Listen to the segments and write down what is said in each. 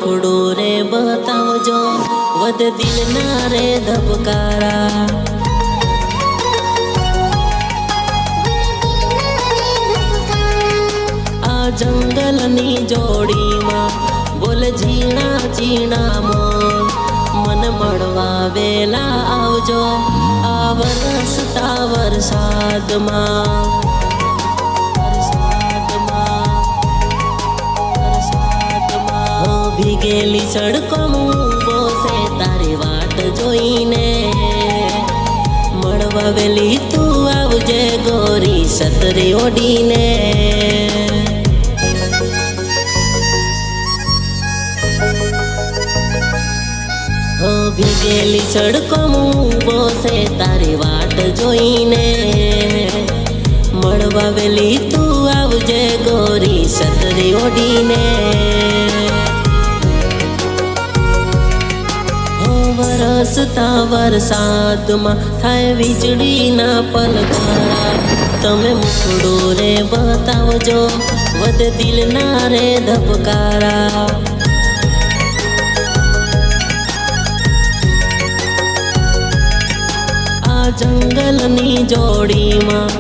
મુખડું રે બતાવજો વધ દિલના રે ધબકારા આ જંગલની જોડીમાં બોલ ઝીણા ઝીણા મોર મન મળવા વેલા આવજો આ વરસતા વરસાદમાં ભીગેલી સડકોમાં ઊભો છે તારી વાટ જોઈને મળવા વેલી તું આવજે ગોરી છત્રી ઓઢીને ભીગેલી સડકોમાં ઊભો છે તારી વાટ જોઈને મળવા વેલી તું આવજે ગોરી છત્રી ઓઢીને વરસતા વરસાદમાં થાય વીજળીના પલકારા તમે મુખડું રે બતાવજો વધ દિલના રે ધબકારા આ જંગલની જોડીમાં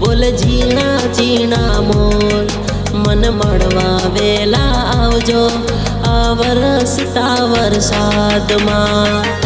બોલ ઝીણા ઝીણા મોર મન મળવા વેલા આવજો આ વરસતા વરસાદમાં